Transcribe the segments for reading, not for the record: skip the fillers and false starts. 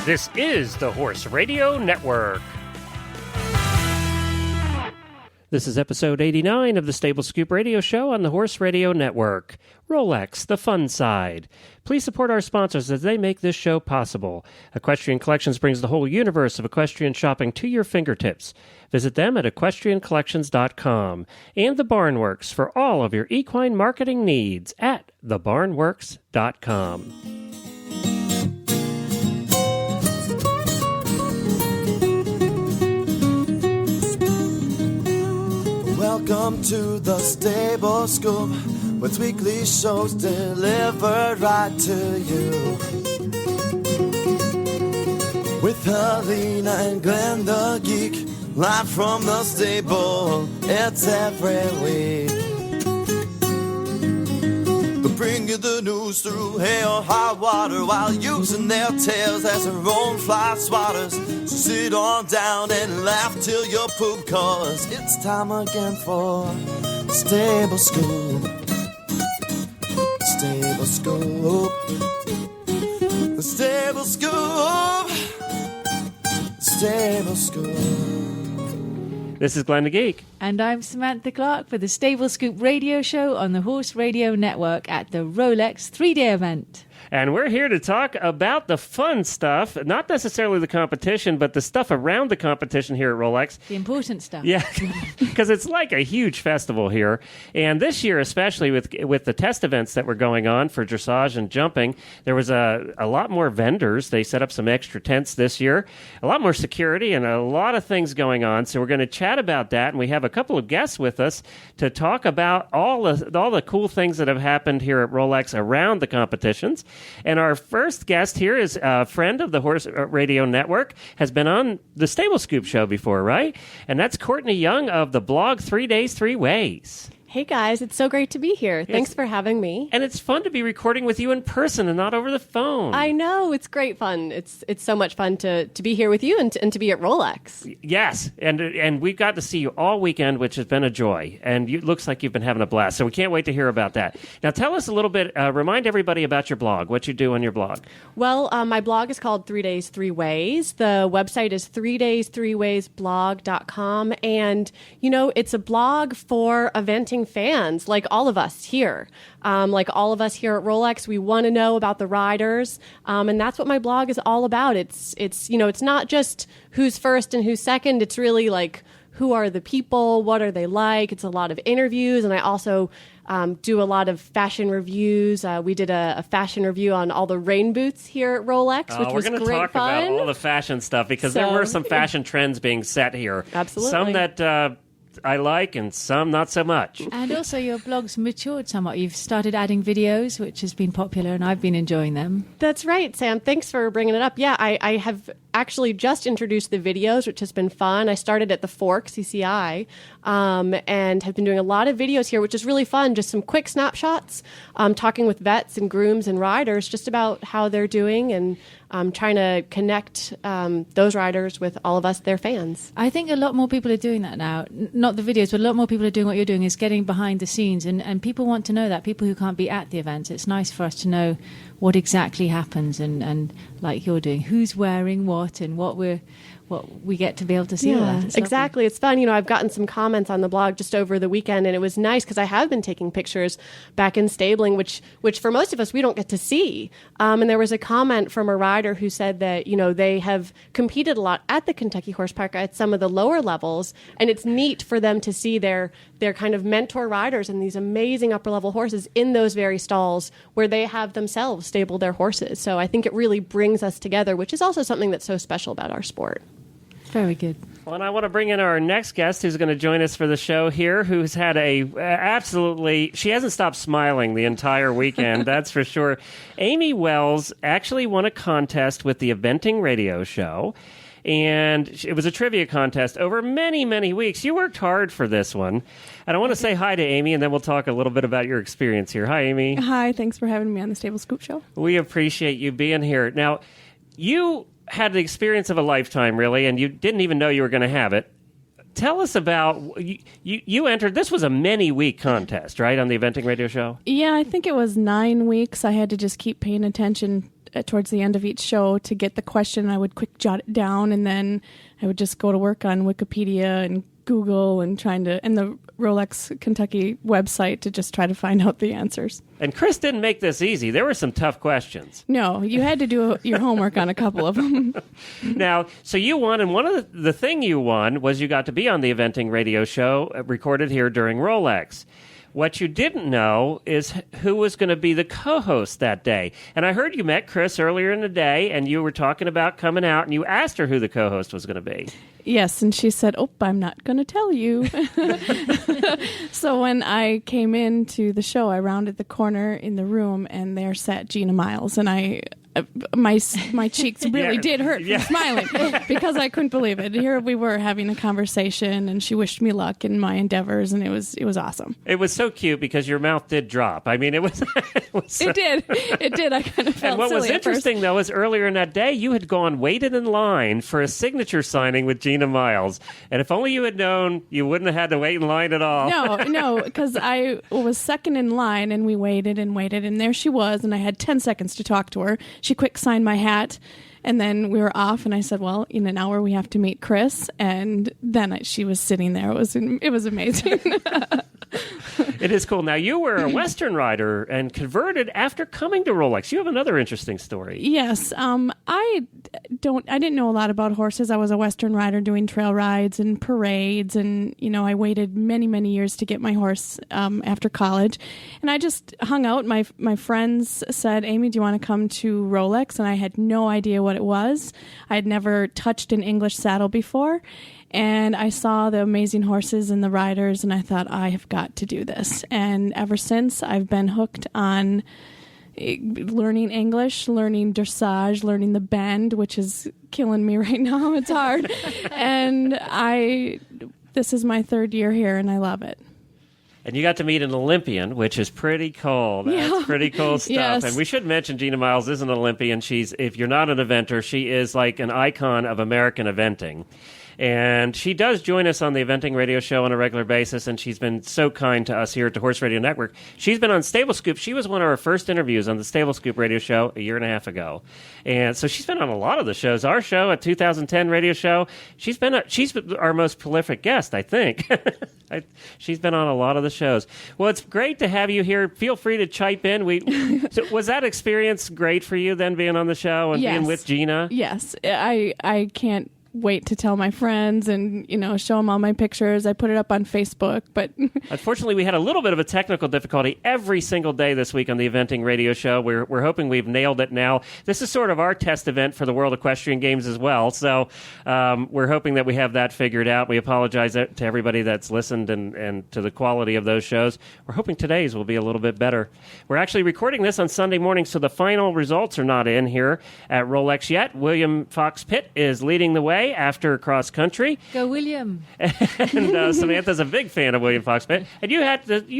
This is the Horse Radio Network. This is episode 89 of the Stable Scoop Radio Show on the Horse Radio Network. Rolex, the fun side. Please support our sponsors as they make this show possible. Equestrian Collections brings the whole universe of equestrian shopping to your fingertips. Visit them at equestriancollections.com. And The Barnworks for all of your equine marketing needs at thebarnworks.com. Welcome to the Stable Scoop, with weekly shows delivered right to you. With Helena and Glenn the Geek, live from the stable, it's every week. They'll bring you the news through hail or high water, while using their tails as their own fly swatters. So sit on down and laugh till you poop, cause it's time again for the Stable Scoop. Stable Scoop. The Stable Scoop. Stable Scoop. This is Glenn the Geek. And I'm Samantha Clark for the Stable Scoop Radio Show on the Horse Radio Network at the Rolex 3-day event. And we're here to talk about the fun stuff, not necessarily the competition, but the stuff around the competition here at Rolex. The important stuff. Yeah, because it's like a huge festival here. And this year, especially with the test events that were going on for dressage and jumping, there was a lot more vendors. They set up some extra tents this year, a lot more security, and a lot of things going on. So we're going to chat about that, and we have a couple of guests with us to talk about all the cool things that have happened here at Rolex around the competitions. And our first guest here is a friend of the Horse Radio Network, has been on the Stable Scoop show before, right? And that's Courtney Young of the blog 3 Days, 3 Ways. Hey guys, it's so great to be here. Thanks for having me. And it's fun to be recording with you in person and not over the phone. I know, it's great fun. It's so much fun to be here with you and to be at Rolex. Yes, and we've got to see you all weekend, which has been a joy. And it looks like you've been having a blast, so we can't wait to hear about that. Now tell us a little bit, remind everybody about your blog, what you do on your blog. Well, my blog is called 3 Days, 3 Ways. The website is 3days3waysblog.com. And, you know, it's a blog for eventing fans like all of us here. Like all of us here at Rolex, we want to know about the riders, and that's what my blog is all about. It's not just who's first and who's second. It's really like, who are the people? What are they like? It's a lot of interviews, and I also do a lot of fashion reviews. We did a fashion review on all the rain boots here at Rolex, which was great fun. We're going to talk about all the fashion stuff, because there were some fashion trends being set here. Absolutely. Some that I like and some not so much. And also your blog's matured somewhat. You've started adding videos, which has been popular, and I've been enjoying them. That's right, Sam. Thanks for bringing it up. Yeah, I have actually just introduced the videos, which has been fun. I started at the Fork, CCI, and have been doing a lot of videos here, which is really fun. Just some quick snapshots, talking with vets and grooms and riders just about how they're doing, and trying to connect those riders with all of us, their fans. I think a lot more people are doing that now. Not the videos, but a lot more people are doing what you're doing, is getting behind the scenes. And people want to know that, people who can't be at the events. It's nice for us to know what exactly happens, and like you're doing, who's wearing what and what we get to be able to see. Yeah, exactly. It's fun. You know, I've gotten some comments on the blog just over the weekend, and it was nice because I have been taking pictures back in stabling, which for most of us, we don't get to see. And there was a comment from a rider who said that, you know, they have competed a lot at the Kentucky Horse Park at some of the lower levels, and it's neat for them to see their kind of mentor riders and these amazing upper level horses in those very stalls where they have themselves stabled their horses. So I think it really brings us together, which is also something that's so special about our sport. Very good. Well, and I want to bring in our next guest who's going to join us for the show here, who's had she hasn't stopped smiling the entire weekend, that's for sure. Amy Wells actually won a contest with the Eventing Radio Show, and it was a trivia contest over many, many weeks. You worked hard for this one. And I want to say hi to Amy, and then we'll talk a little bit about your experience here. Hi, Amy. Hi, thanks for having me on the Stable Scoop Show. We appreciate you being here. Now, you had the experience of a lifetime, really, and you didn't even know you were going to have it. Tell us about, you entered, this was a many-week contest, right, on the Eventing Radio Show? Yeah, I think it was 9 weeks. I had to just keep paying attention towards the end of each show to get the question. I would quick jot it down, and then I would just go to work on Wikipedia and Google and the Rolex Kentucky website to just try to find out the answers. And Chris didn't make this easy. There were some tough questions. No, you had to do your homework on a couple of them. Now, so you won, and one of the thing you won was you got to be on the eventing radio show recorded here during Rolex. What you didn't know is who was going to be the co-host that day. And I heard you met Chris earlier in the day, and you were talking about coming out, and you asked her who the co-host was going to be. Yes, and she said, "Oh, I'm not going to tell you." So when I came into the show, I rounded the corner in the room, and there sat Gina Miles, and my cheeks really did hurt from smiling because I couldn't believe it. Here we were having a conversation, and she wished me luck in my endeavors, and it was awesome. It was so cute because your mouth did drop. I mean, it was. It did. I kind of felt And what silly was at interesting, first. though, is earlier in that day, you had waited in line for a signature signing with Gina Miles. And if only you had known, you wouldn't have had to wait in line at all. No, because I was second in line, and we waited, and there she was, and I had 10 seconds to talk to her. She quick signed my hat, and then we were off, and I said, well, in an hour we have to meet Chris, and then she was sitting there. It was amazing. It is cool. Now, you were a Western rider and converted after coming to Rolex. You have another interesting story. Yes. I didn't know a lot about horses. I was a Western rider doing trail rides and parades, and, I waited many, many years to get my horse after college. And I just hung out. My friends said, "Amy, do you want to come to Rolex?" And I had no idea what it was. I had never touched an English saddle before. And I saw the amazing horses and the riders, and I thought, I have got to do this. And ever since, I've been hooked on learning English, learning dressage, learning the bend, which is killing me right now. It's hard. And this is my third year here, and I love it. And you got to meet an Olympian, which is pretty cool. That's pretty cool stuff. Yes. And we should mention Gina Miles is an Olympian. If you're not an eventer, she is like an icon of American eventing. And she does join us on the Eventing Radio Show on a regular basis, and she's been so kind to us here at the Horse Radio Network. She's been on Stable Scoop. She was one of our first interviews on the Stable Scoop Radio Show a year and a half ago. And so she's been on a lot of the shows. Our show, a 2010 radio show, she's been our most prolific guest, I think. She's been on a lot of the shows. Well, it's great to have you here. Feel free to chime in. So was that experience great for you then, being on the show and being with Gina? Yes. I can't wait to tell my friends and show them all my pictures. I put it up on Facebook, but unfortunately we had a little bit of a technical difficulty every single day this week on the Eventing Radio Show. We're hoping we've nailed it now. This is sort of our test event for the World Equestrian Games as well, so we're hoping that we have that figured out. We apologize to everybody that's listened and to the quality of those shows. We're hoping today's will be a little bit better. We're actually recording this on Sunday morning, so the final results are not in here at Rolex yet. William Fox Pitt is leading the way after cross country. Go, William. And Samantha's a big fan of William Fox Pitt. And you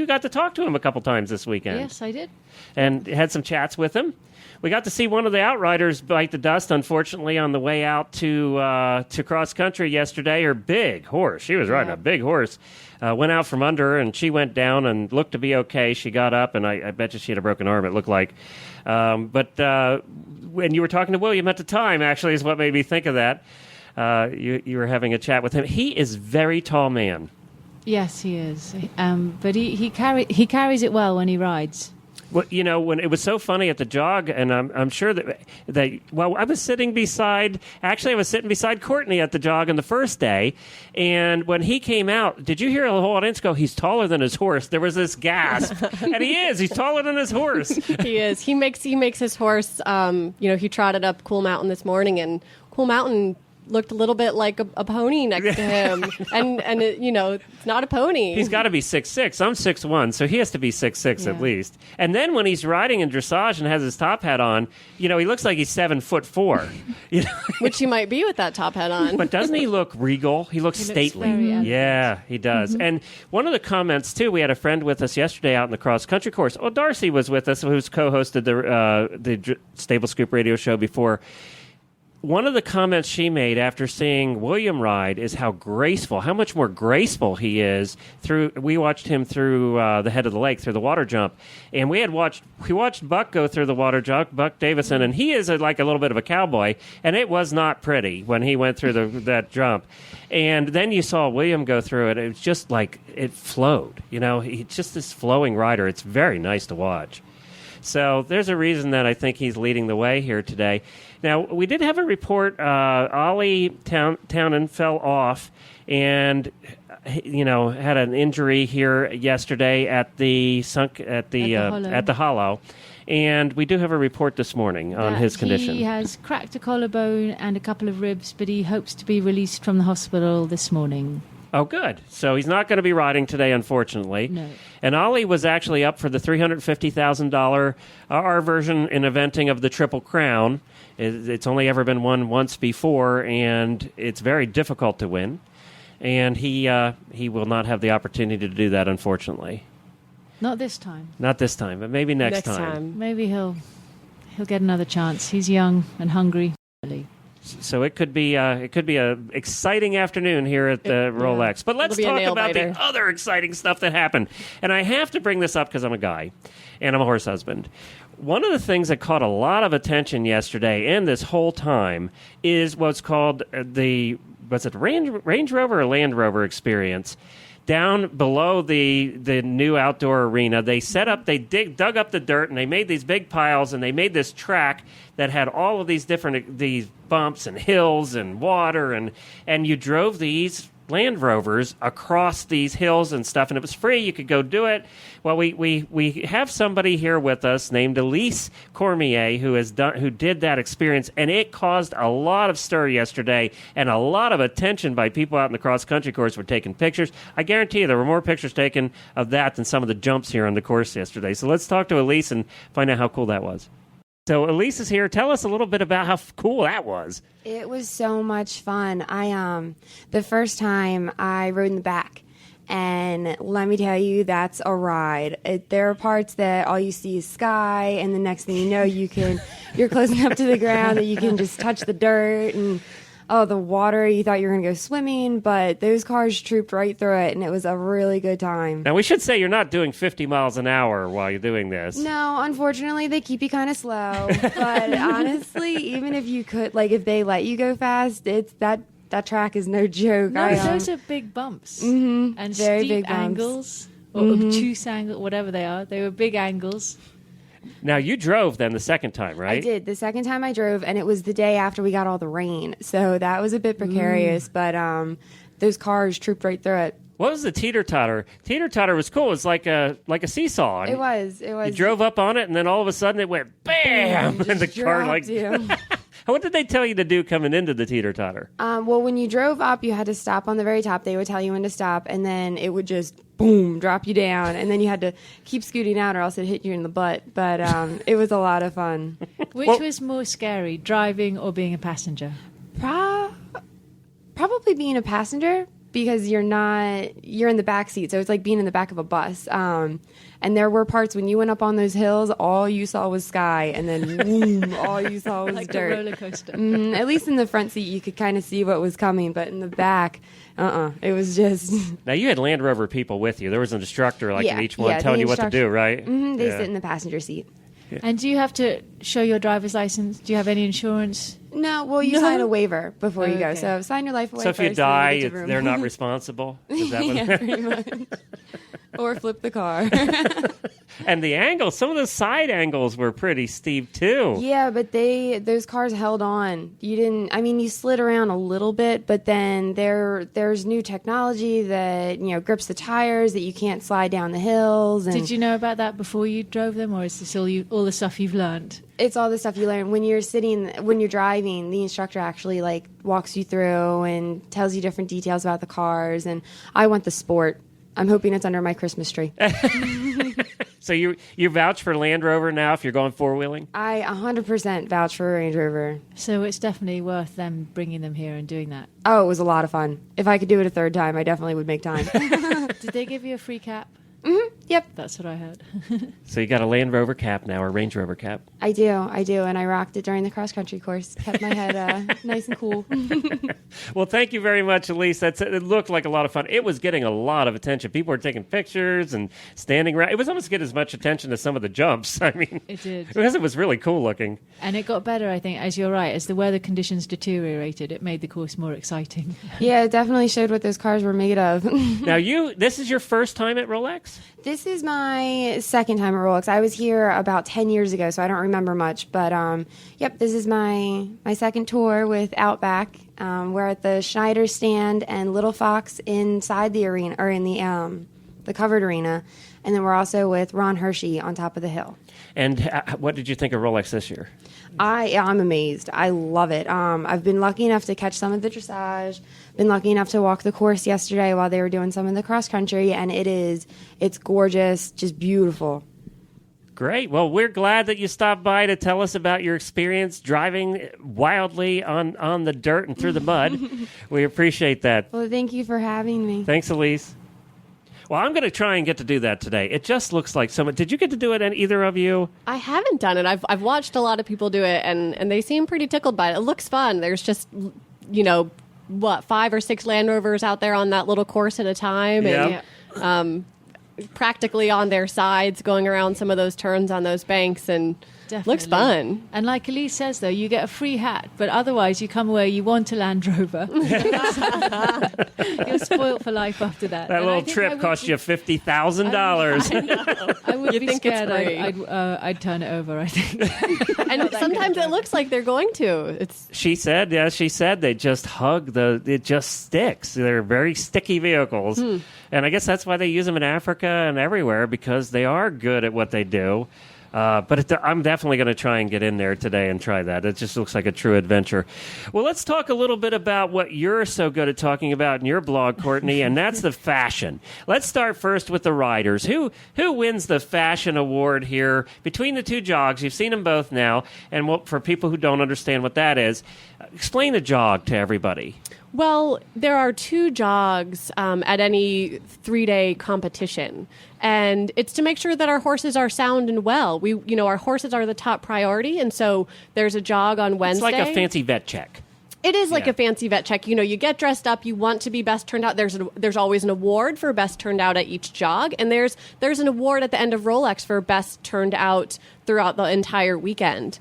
got to talk to him a couple times this weekend. Yes, I did. And had some chats with him. We got to see one of the outriders bite the dust, unfortunately, on the way out to cross country yesterday. Her big horse. She was riding a big horse. Went out from under her, and she went down and looked to be okay. She got up, and I bet you she had a broken arm, it looked like. But when you were talking to William at the time, actually, is what made me think of that. You were having a chat with him. He is a very tall man. Yes, he is. But he carries it well when he rides. Well, when it was so funny at the jog, and I'm sure that I was sitting beside Courtney at the jog on the first day, and when he came out, did you hear the whole audience go, "He's taller than his horse"? There was this gasp, and he's taller than his horse. He is. He makes his horse. He trotted up Cool Mountain this morning, and Cool Mountain looked a little bit like a pony next to him, and it's not a pony. He's got to be 6'6". I'm 6'1", so he has to be 6'6" at least. And then when he's riding in dressage and has his top hat on, he looks like he's 7'4". Which he might be with that top hat on. But doesn't he look regal? He looks stately. Yeah, he does. Mm-hmm. And one of the comments too, we had a friend with us yesterday out in the cross country course. Oh, Darcy was with us, who's co-hosted the Stable Scoop radio show before. one of the comments she made after seeing William ride is how much more graceful he is. We watched him through the head of the lake, through the water jump, and we watched Buck go through the water jump, Buck Davison, and he is like a little bit of a cowboy, and it was not pretty when he went through that jump. And then you saw William go through it. It was just like it flowed. He's just this flowing rider. It's very nice to watch. So there's a reason that I think he's leading the way here today. Now, we did have a report. Ollie Townend fell off and, had an injury here yesterday at the Hollow. And we do have a report this morning on his condition. He has cracked a collarbone and a couple of ribs, but he hopes to be released from the hospital this morning. Oh, good. So he's not going to be riding today, unfortunately. No. And Ollie was actually up for the $350,000 R version in eventing of the Triple Crown. It's only ever been won once before, and it's very difficult to win. And he will not have the opportunity to do that, unfortunately. Not this time. Not this time, but maybe next time. Maybe he'll get another chance. He's young and hungry. So it could be a exciting afternoon here at the Rolex. But let's talk about the other exciting stuff that happened. And I have to bring this up because I'm a guy and I'm a horse husband. One of the things that caught a lot of attention yesterday and this whole time is what's called the Range Rover or Land Rover experience. Down below the new outdoor arena, they dug up the dirt, and they made these big piles, and they made this track that had all of these bumps and hills and water, and you drove these Land Rovers across these hills and stuff, and it was free. You could go do it. Well, we have somebody here with us named Elise Cormier who did that experience, and it caused a lot of stir yesterday and a lot of attention by people out in the cross-country course. Were taking pictures. I guarantee you there were more pictures taken of that than some of the jumps here on the course yesterday. So let's talk to Elise and find out how cool that was. So Elise is here. Tell us a little bit about how cool that was. It was so much fun. The first time I rode in the back, and let me tell you, that's a ride. There are parts that all you see is sky, and the next thing you know, you're close enough to the ground that you can just touch the dirt and the water. You thought you were going to go swimming, but those cars trooped right through it, and it was a really good time. Now, we should say you're not doing 50 miles an hour while you're doing this. No, unfortunately, they keep you kind of slow. But honestly, even if you could, if they let you go fast, that track is no joke. No, those are big bumps. Mm-hmm. And very steep big angles, or obtuse angles, whatever they are. They were big angles. Now, you drove then the second time, right? I did. The second time I drove, and it was the day after we got all the rain. So that was a bit precarious, but those cars trooped right through it. What was the teeter-totter? Teeter-totter was cool. It was like a seesaw. It was. You drove up on it, and then all of a sudden it went BAM! And the car you. What did they tell you to do coming into the teeter-totter? Well, when you drove up, you had to stop on the very top. They would tell you when to stop, and then it would just, boom, drop you down. And then you had to keep scooting out or else it'd hit you in the butt. But it was a lot of fun. Which was more scary, driving or being a passenger? Probably being a passenger, because you're in the back seat, so it's like being in the back of a bus. And there were parts when you went up on those hills, all you saw was sky, and then boom, all you saw was like dirt. A roller coaster. At least in the front seat, you could kind of see what was coming, but in the back, it was just. Now you had Land Rover people with you. There was an instructor in each one telling you what to do, right? They sit in the passenger seat. Yeah. And do you have to show your driver's license? Do you have any insurance? No, well, you sign a waiver before you go. So sign your life away. So if you die, they're not responsible? Is that what pretty much. Or flip the car. And the angles, some of the side angles were pretty steep too. Yeah, but those cars held on. You slid around a little bit, but then there's new technology that, grips the tires, that you can't slide down the hills. And did you know about that before you drove them, or is this all the stuff you've learned? It's all the stuff you learn when you're driving. The instructor actually walks you through and tells you different details about the cars. And I want the Sport. I'm hoping it's under my Christmas tree. So you vouch for Land Rover now if you're going four-wheeling? I 100% vouch for Range Rover. So it's definitely worth them bringing them here and doing that. Oh, it was a lot of fun. If I could do it a third time, I definitely would make time. Did they give you a free cap? Yep, That's what I heard. So you got a Land Rover cap now, or Range Rover cap. I do, and I rocked it during the cross country course. Kept my head nice and cool. Well, thank you very much, Elise. It looked like a lot of fun. It was getting a lot of attention. People were taking pictures and standing around. It was almost getting as much attention as some of the jumps. I mean, It did. because it was really cool looking. And it got better, I think, as you're right. As the weather conditions deteriorated, it made the course more exciting. Yeah, it definitely showed what those cars were made of. Now, this is your first time at Rolex? This is my second time at Rolex. I was here about 10 years ago, so I don't remember much. But, yep, this is my second tour with Outback. We're at the Schneider stand and Little Fox inside the arena, or in the covered arena. And then we're also with Ron Hershey on top of the hill. And what did you think of Rolex this year? I'm amazed. I love it. I've been lucky enough to catch some of the dressage. Been lucky enough to walk the course yesterday while they were doing some of the cross country, and it's gorgeous, just beautiful. Great. Well, we're glad that you stopped by to tell us about your experience driving wildly on the dirt and through the mud. We appreciate that. Well, thank you for having me. Thanks, Elise. Well, I'm going to try and get to do that today. It just looks like so much. Did you get to do it, either of you? I haven't done it. I've watched a lot of people do it, and they seem pretty tickled by it. It looks fun. There's just, 5 or 6 Land Rovers out there on that little course at a time. Yeah. And practically on their sides going around some of those turns on those banks, and Definitely. looks fun. And like Elise says, though, you get a free hat, but otherwise you come away, you want a Land Rover. You're spoiled for life after that. That And little I think I trip would cost be- you $50,000. I know. I would You be think it's scared. free. I'd turn it over, I think. And sometimes it looks like they're going to. She said they just hug it just sticks. They're very sticky vehicles. And I guess that's why they use them in Africa and everywhere, because they are good at what they do. But I'm definitely going to try and get in there today and try that. It just looks like a true adventure. Well, let's talk a little bit about what you're so good at talking about in your blog, Courtney, and that's the fashion. Let's start first with the riders. Who wins the fashion award here between the two jogs? You've seen them both now. And for people who don't understand what that is, explain a jog to everybody. Well, there are 2 jogs at any 3-day competition, and it's to make sure that our horses are sound and well. Our horses are the top priority, and so there's a jog on Wednesday. It's like a fancy vet check. It is like Yeah. a fancy vet check. You get dressed up. You want to be best turned out. There's always an award for best turned out at each jog, and there's an award at the end of Rolex for best turned out throughout the entire weekend.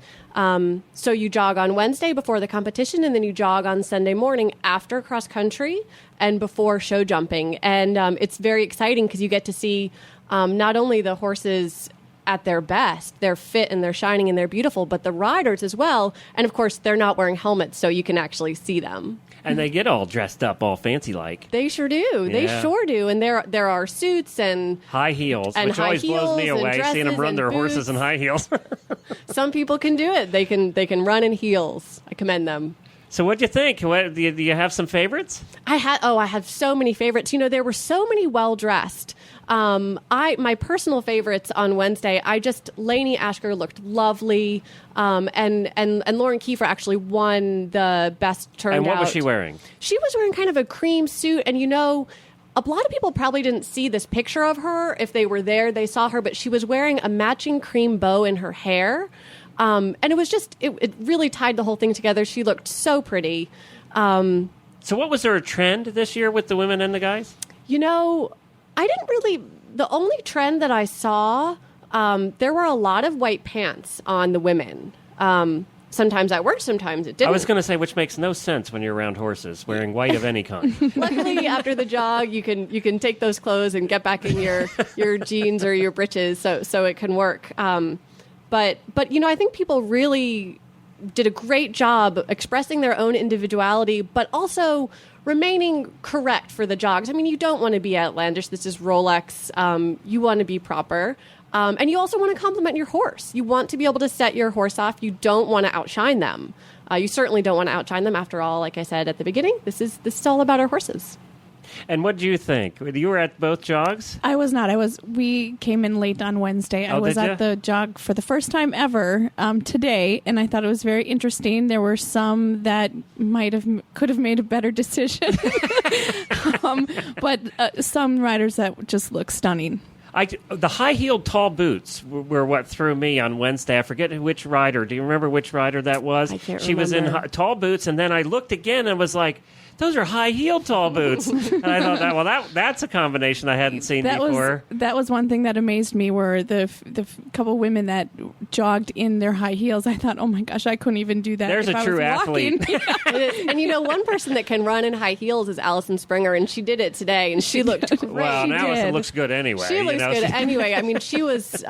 So you jog on Wednesday before the competition, and then you jog on Sunday morning after cross country and before show jumping. And it's very exciting because you get to see not only the horses at their best, they're fit and they're shining and they're beautiful, but the riders as well. And of course, they're not wearing helmets, so you can actually see them. And they get all dressed up, all fancy like. They sure do. They Yeah. sure do. And there are suits and High heels, And which high always blows me heels and away, seeing them dresses run and their horses boots. in high heels. some people can do it. They can run in heels. I commend them. So what'd you think? Do you have some favorites? I have so many favorites. There were so many well dressed. My personal favorites on Wednesday, Lainey Ashker looked lovely, and Lauren Kiefer actually won the best turned out. And what was she wearing? She was wearing kind of a cream suit, and a lot of people probably didn't see this picture of her. If they were there, they saw her, but she was wearing a matching cream bow in her hair. And it was it really tied the whole thing together. She looked so pretty. So what was there a trend this year with the women and the guys? I didn't really, the only trend that I saw, there were a lot of white pants on the women. Sometimes that worked, sometimes it didn't. I was going to say, which makes no sense when you're around horses, weaing white of any kind. Luckily, after the jog, you can take those clothes and get back in your jeans or your breeches, so it can work. But I think people really did a great job expressing their own individuality, but also remaining correct for the jogs. I mean, you don't want to be outlandish. This is Rolex. You want to be proper. And you also want to compliment your horse. You want to be able to set your horse off. You don't want to outshine them. You certainly don't want to outshine them. After all, like I said at the beginning, this is all about our horses. And what do you think? You were at both jogs? I was not. We came in late on Wednesday. I Oh, was did ya? at the jog for the first time ever today, and I thought it was very interesting. There were some that could have made a better decision, but some riders that just look stunning. The high-heeled tall boots were what threw me on Wednesday. I forget which rider. Do you remember which rider that was? I can't She was in tall boots, and then I looked again and was like, those are high-heeled tall boots. And I thought, that's a combination I hadn't seen before. That was one thing that amazed me, were the couple women that jogged in their high heels. I thought, oh my gosh, I couldn't even do that. There's if a I true was athlete. And one person that can run in high heels is Allison Springer, and she did it today, and she looked great. Well, now did. it looks good anyway. She looks good anyway. I mean, she was.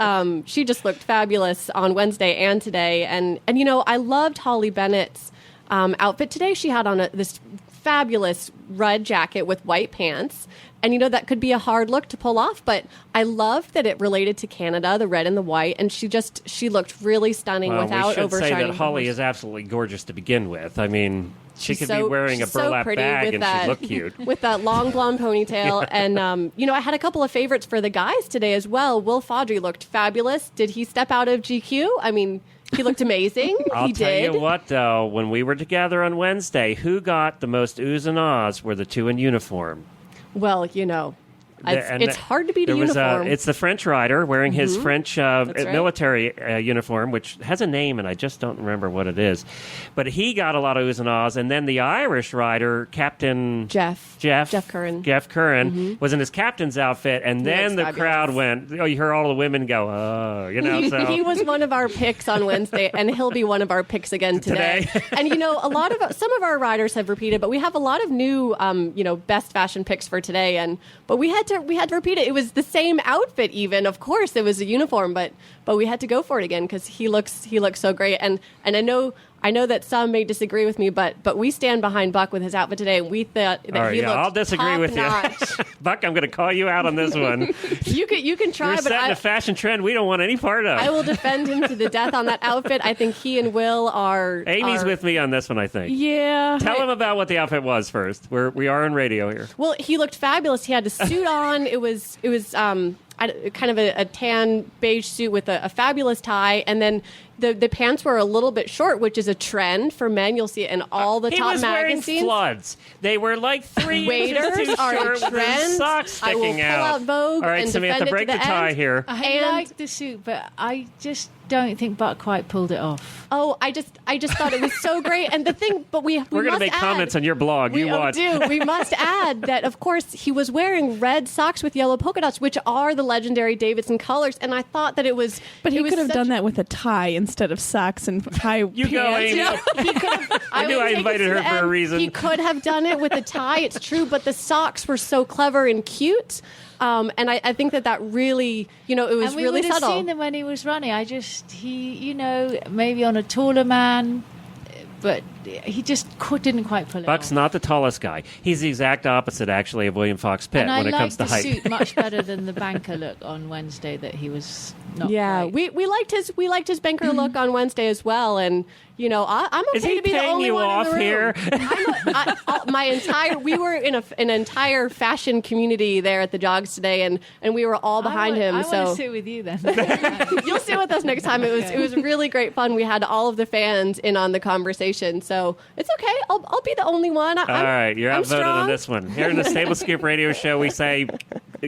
She just looked fabulous on Wednesday and today, and I loved Holly Bennett's outfit today. She had on this fabulous red jacket with white pants. And, that could be a hard look to pull off, but I loved that it related to Canada, the red and the white, and she looked really stunning without overshining. We should say that Holly is absolutely gorgeous to begin with. I mean, she could be wearing a burlap bag and she'd look cute. With that long blonde ponytail. And, I had a couple of favorites for the guys today as well. Will Faudree looked fabulous. Did he step out of GQ? I mean, he looked amazing. I'll tell you what, though, when we were together on Wednesday, who got the most oohs and ahs were the two in uniform. Well, it's hard to beat a uniform. It's the French rider wearing his French military uniform, which has a name, and I just don't remember what it is. But he got a lot of oohs and ahs. And then the Irish rider, Captain Jeff Curran. Jeff Curran was in his captain's outfit, and then the crowd went, you heard all the women go, oh, so. He was one of our picks on Wednesday, and he'll be one of our picks again today. And, some of our riders have repeated, but we have a lot of new, best fashion picks for today. But we had to repeat it. It was the same outfit, even. Of course, it was a uniform, but we had to go for it again because he looks so great. And I know that some may disagree with me, but we stand behind Buck with his outfit today. We thought that he looked I'll disagree with you. Buck, I'm going to call you out on this one. You can try, You're setting a fashion trend we don't want any part of. I will defend him to the death on that outfit. I think he and Will are. Amy's with me on this one, I think. Yeah. Tell him about what the outfit was first. We are on radio here. Well, he looked fabulous. He had a suit on. It was kind of a tan beige suit with a fabulous tie, and then the pants were a little bit short, which is a trend for men. You'll see it in all the top magazines. He was wearing floods. They were like 3 Waders inches too are a short with trend. his socks sticking I will pull out Vogue all right, and Samantha, defend it break to the tie end. here. I liked the suit, but I just don't think Buck quite pulled it off. Oh, I just thought it was so great. And the thing, but we're going to make comments on your blog. We must add that, of course, he was wearing red socks with yellow polka dots, which are the legendary Davidson colors. And I thought that it was. But he could have done that with a tie instead of socks and high pants. You go, Amy. I knew I invited her for a reason. He could have done it with a tie. It's true, but the socks were so clever and cute. And I think that really, it was really subtle. And we would have seen them when he was running. Maybe on a taller man, but he just didn't quite pull it Buck's off. not the tallest guy. He's the exact opposite, actually, of William Fox Pitt when it comes to height. And I liked the suit much better than the banker look on Wednesday that he was not Yeah, quite. we liked his banker look on Wednesday as well, and I'm okay Is he to be the paying only you one off in the room. here? We were in an entire fashion community there at the jogs today, and we were all behind him. I So want to sit with you then. you'll sit with us next time. It was really great fun. We had all of the fans in on the conversation, so it's okay. I'll be the only one. All right, you're I'm outvoted strong. on this one. Here in the Stable Scoop Radio Show, we say,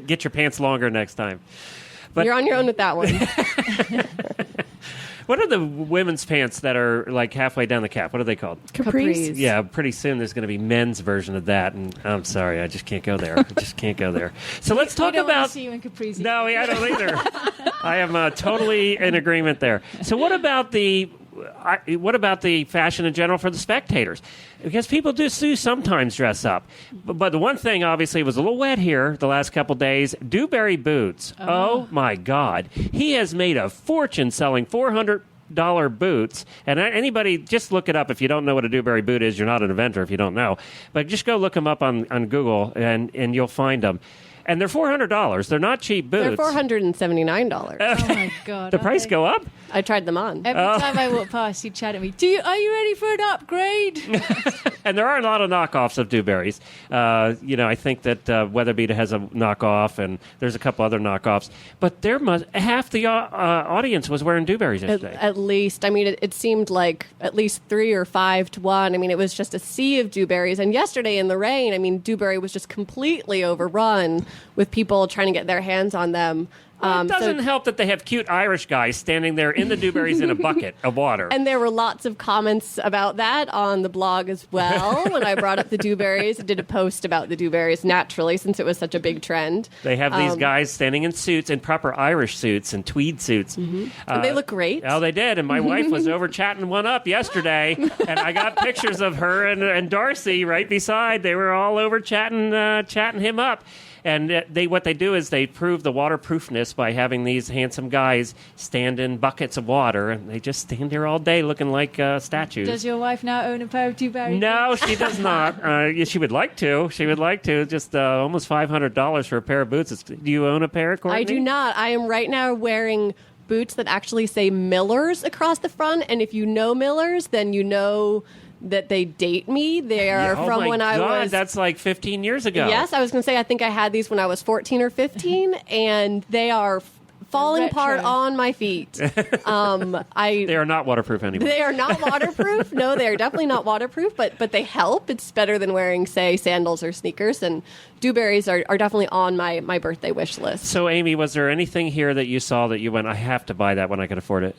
get your pants longer next time. But you're on your own with that one. what are the women's pants that are like halfway down the calf? What are they called? Capris. Yeah, pretty soon there's going to be men's version of that, and I'm sorry, I just can't go there. So let's talk We don't want about. to see you in Capris. No, I don't either. I am totally in agreement there. So what about the fashion in general for the spectators? Because people do sometimes dress up. But the one thing, obviously, was a little wet here the last couple days. Dewberry boots. Oh, my God. He has made a fortune selling $400 boots. And anybody, just look it up. If you don't know what a Dewberry boot is, you're not an inventor if you don't know. But just go look them up on Google, and you'll find them. And they're $400. They're not cheap boots. They're $479. Oh my God! The price go up? I tried them on. Every time I walk past, he'd chat at me. Are you ready for an upgrade? And there are a lot of knockoffs of Dewberries. I think that Weatherby has a knockoff, and there's a couple other knockoffs. But half the audience was wearing Dewberries yesterday. At least. I mean, it seemed like at least 3 or 5 to 1. I mean, it was just a sea of Dewberries. And yesterday in the rain, I mean, Dewberry was just completely overrun with people trying to get their hands on them. It doesn't help that they have cute Irish guys standing there in the dewberries in a bucket of water. And there were lots of comments about that on the blog as well. When I brought up the dewberries, I did a post about the dewberries naturally, since it was such a big trend. They have these guys standing in suits, in proper Irish suits and tweed suits. And they look great. Oh, they did. And my wife was over chatting one up yesterday, and I got pictures of her and Darcy right beside. They were all over chatting him up. And what they do is they prove the waterproofness by having these handsome guys stand in buckets of water, and they just stand there all day looking like statues. Does your wife now own a pair of dewberry? No, she does not. She would like to. She would like to. Just almost $500 for a pair of boots. Do you own a pair, Courtney? I do not. I am right now wearing boots that actually say Millers across the front, and if you know Millers, then you know that they date me. They are from when I was... That's like 15 years ago. Yes, I was going to say, I think I had these when I was 14 or 15, and they are falling apart on my feet. They are not waterproof anymore. They are not waterproof. No, they are definitely not waterproof, but they help. It's better than wearing, say, sandals or sneakers, and dewberries are definitely on my birthday wish list. So, Amy, was there anything here that you saw that you went, I have to buy that when I could afford it?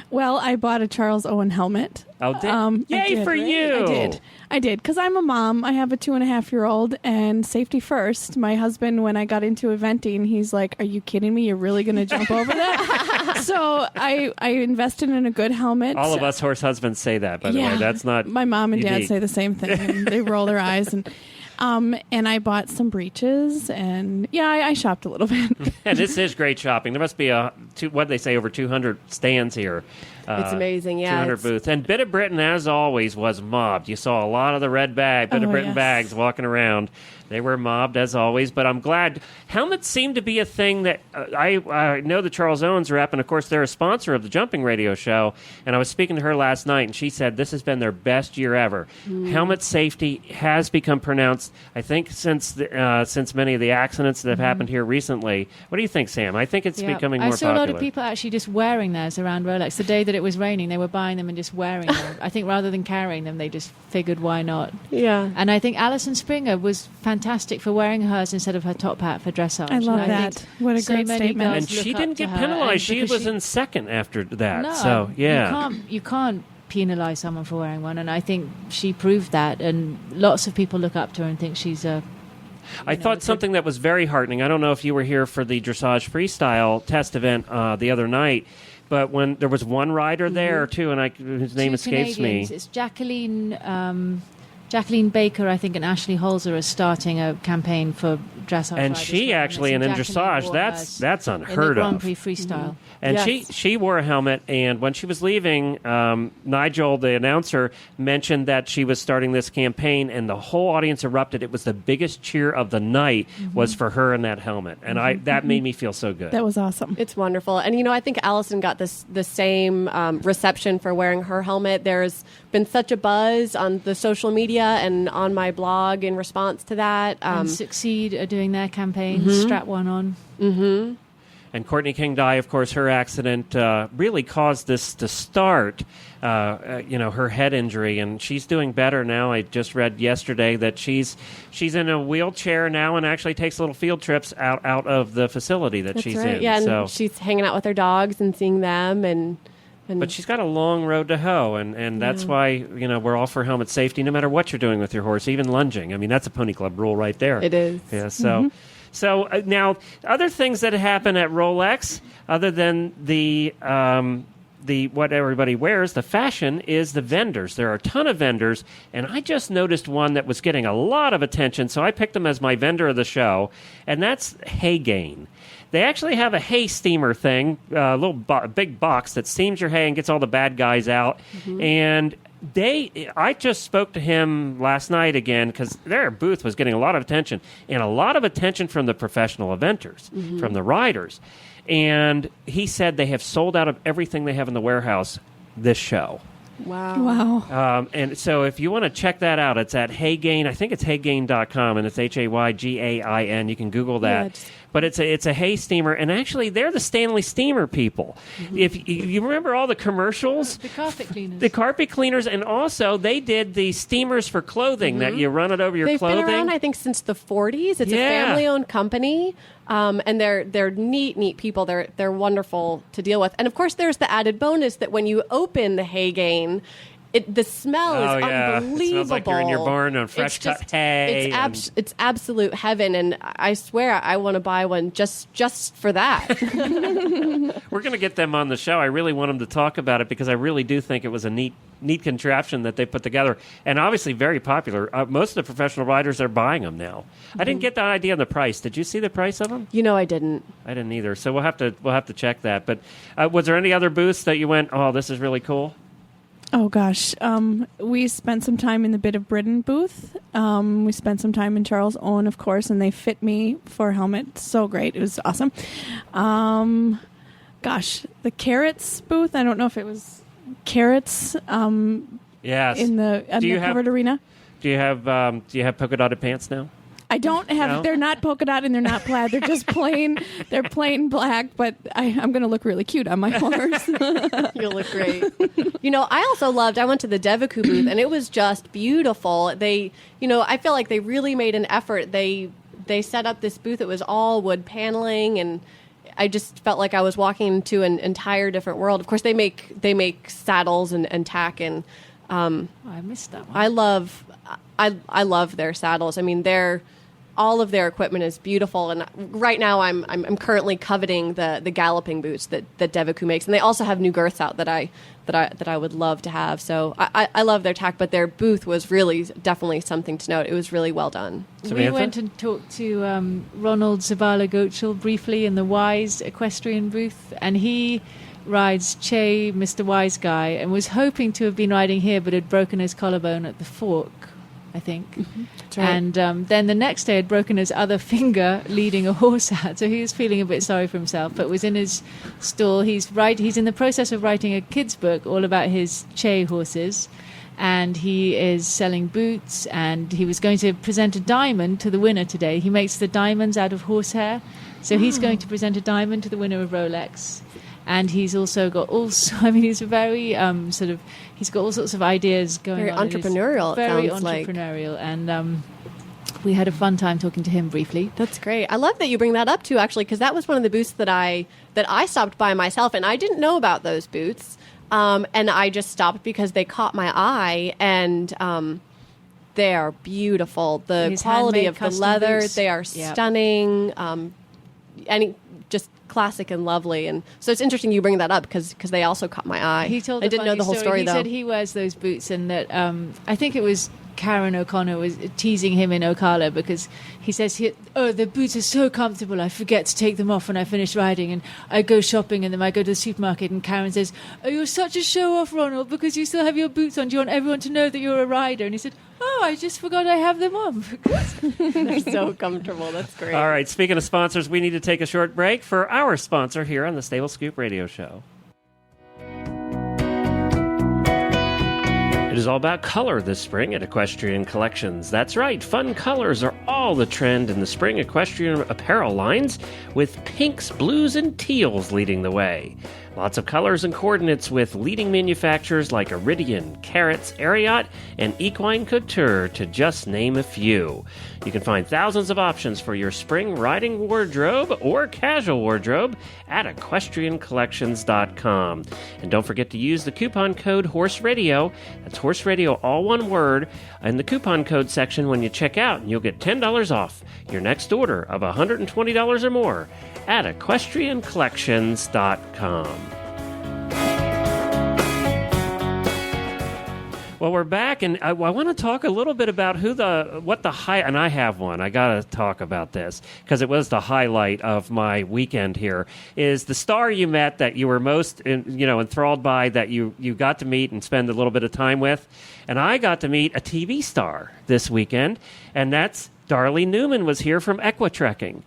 Well, I bought a Charles Owen helmet. Oh, yay for you! I did, because I'm a mom. I have a 2.5-year-old, and safety first. My husband, when I got into eventing, he's like, "Are you kidding me? You're really going to jump over that?" So I invested in a good helmet. All of us horse husbands say that, by the way. That's not my mom and unique. dad say the same thing, and they roll their eyes. And I bought some breeches, and I shopped a little bit. And this is great shopping. There must be what they say, over 200 stands here. It's amazing, yeah. 200 booths. And Bit of Britain, as always, was mobbed. You saw a lot of the red Bit of Britain bags walking around. They were mobbed, as always, but I'm glad. Helmets seem to be a thing that I know the Charles Owens rep, and of course they're a sponsor of the Jumping Radio Show, and I was speaking to her last night, and she said this has been their best year ever. Helmet safety has become pronounced, I think, since many of the accidents that have happened here recently. What do you think, Sam? I think it's becoming more popular. I saw a lot of people actually just wearing theirs around Rolex. The day that it was raining, they were buying them and just wearing them. I think rather than carrying them, they just figured, why not? Yeah. And I think Alison Springer was fantastic for wearing hers instead of her top hat for dressage. I love that. What a great statement. And she didn't get penalized. She was in second after that. No, so, yeah. You can't penalize someone for wearing one, and I think she proved that, and lots of people look up to her and think she's a... I thought something that was very heartening. I don't know if you were here for the dressage freestyle test event the other night, but when there was one rider there, too, and his name escapes me. It's Jacqueline Baker, I think, and Ashley Holzer are starting a campaign for dressage. And she actually, and in dressage, that's unheard in the of. Grand Prix freestyle. And she wore a helmet, and when she was leaving, Nigel, the announcer, mentioned that she was starting this campaign, and the whole audience erupted. It was the biggest cheer of the night was for her in that helmet, and that made me feel so good. That was awesome. It's wonderful. And, I think Allison got the same reception for wearing her helmet. There's been such a buzz on the social media and on my blog in response to that. And Succeed are doing their campaign, Strap One On. Mm-hmm. And Courtney King Dye, of course, her accident really caused this to start, her head injury, and she's doing better now. I just read yesterday that she's in a wheelchair now and actually takes little field trips out of the facility that she's in. Yeah, and she's hanging out with her dogs and seeing them, but she's got a long road to hoe, and that's why we're all for helmet safety, no matter what you're doing with your horse, even lunging. I mean, that's a Pony Club rule right there. It is. Yeah. So now, other things that happen at Rolex, other than the what everybody wears, the fashion is the vendors. There are a ton of vendors, and I just noticed one that was getting a lot of attention, so I picked them as my vendor of the show, and that's Hay Gain. They actually have a hay steamer thing, a little big box that steams your hay and gets all the bad guys out. And I just spoke to him last night again because their booth was getting a lot of attention, and a lot of attention from the professional eventers, from the riders. And he said they have sold out of everything they have in the warehouse this show. Wow. And so if you want to check that out, it's at Haygain. I think it's haygain.com, and it's Haygain. You can Google that. But it's a hay steamer, and actually they're the Stanley Steamer people. If you remember all the commercials, the carpet cleaners, and also they did the steamers for clothing that you run it over your clothing. They've been around, I think, since the 40s. It's a family-owned company. And they're neat people. They're wonderful to deal with. And of course, there's the added bonus that when you open the hay gain, the smell is unbelievable. It smells like you're in your barn on fresh cut hay. It's absolute heaven, and I swear I want to buy one just for that. We're going to get them on the show. I really want them to talk about it because I really do think it was a neat contraption that they put together, and obviously very popular. Most of the professional riders are buying them now. I didn't get that idea on the price. Did you see the price of them? I didn't. I didn't either. So we'll have to check that. But was there any other booths that you went, oh, this is really cool? Oh, gosh. We spent some time in the Bit of Britain booth. We spent some time in Charles Owen, of course, and they fit me for a helmet. So great. It was awesome. Gosh, the Carrots booth. I don't know if it was Carrots yes. in the covered arena. Do you have polka dotted pants now? I don't have. No? They're not polka dot and they're not plaid. They're just plain. They're plain black. But I'm going to look really cute on my horse. You'll look great. I also loved. I went to the Devaku booth and it was just beautiful. They, I feel like they really made an effort. They set up this booth. It was all wood paneling, and I just felt like I was walking into an entire different world. Of course, they make saddles and tack, and I missed that one. I love their saddles. I mean, all of their equipment is beautiful, and right now I'm currently coveting the galloping boots that Devaku makes, and they also have new girths out that I would love to have. So I love their tack, but their booth was really definitely something to note. It was really well done. Samantha? We went and talked to Ronald Zabala-Goetschel briefly in the Wise equestrian booth, and he rides Che, Mr. Wise Guy, and was hoping to have been riding here, but had broken his collarbone at the fork, I think. Mm-hmm. That's right. And then the next day had broken his other finger leading a horse out, so he was feeling a bit sorry for himself, but was in his stall. He's in the process of writing a kid's book all about his Che horses, and he is selling boots, and he was going to present a diamond to the winner today. He makes the diamonds out of horsehair, so he's going to present a diamond to the winner of Rolex. And he's also got he's very he's got all sorts of ideas going very on. Entrepreneurial. Very sounds entrepreneurial. like. And we had a fun time talking to him briefly. That's great. I love that you bring that up too, actually, because that was one of the booths that I stopped by myself, and I didn't know about those boots. And I just stopped because they caught my eye, and they are beautiful. The His quality handmade of the custom leather, boots. they are Yep. stunning. Just classic and lovely, and so it's interesting you bring that up because they also caught my eye. He told I a didn't know funny the whole story He though. said he wears those boots, and that I think it was Karen O'Connor was teasing him in Ocala because he says, the boots are so comfortable, I forget to take them off when I finish riding, and I go shopping and then I go to the supermarket, and Karen says, oh, you're such a show-off, Ronald, because you still have your boots on. Do you want everyone to know that you're a rider? And he said, oh, I just forgot I have them on. They're so comfortable. That's great. All right, speaking of sponsors, we need to take a short break for our sponsor here on the Stable Scoop Radio Show. It is all about color this spring at Equestrian Collections. That's right, fun colors are all the trend in the spring equestrian apparel lines, with pinks, blues, and teals leading the way. Lots of colors and coordinates with leading manufacturers like Iridian, Carrots, Ariat, and Equine Couture, to just name a few. You can find thousands of options for your spring riding wardrobe or casual wardrobe at equestriancollections.com. And don't forget to use the coupon code HORSERADIO, that's Horse Radio, all one word, in the coupon code section when you check out, and you'll get $10 off your next order of $120 or more at equestriancollections.com. Well, we're back, and I want to talk a little bit about and I have one. I got to talk about this because it was the highlight of my weekend here, is the star you met that you were most enthralled by, that you got to meet and spend a little bit of time with. And I got to meet a TV star this weekend, and that's Darlene Newman was here from Equitrekking.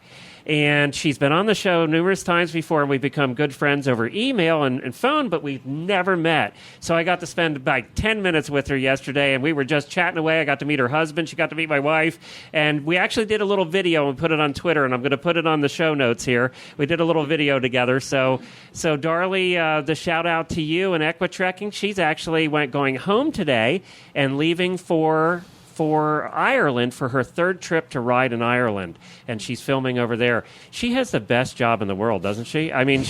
And she's been on the show numerous times before, and we've become good friends over email and phone, but we've never met. So I got to spend about 10 minutes with her yesterday, and we were just chatting away. I got to meet her husband. She got to meet my wife. And we actually did a little video and put it on Twitter, and I'm going to put it on the show notes here. We did a little video together. So Darlie, the shout-out to you and Equitrekking. She's actually going home today and leaving for for Ireland for her third trip to ride in Ireland, and she's filming over there. She has the best job in the world, doesn't she? I mean,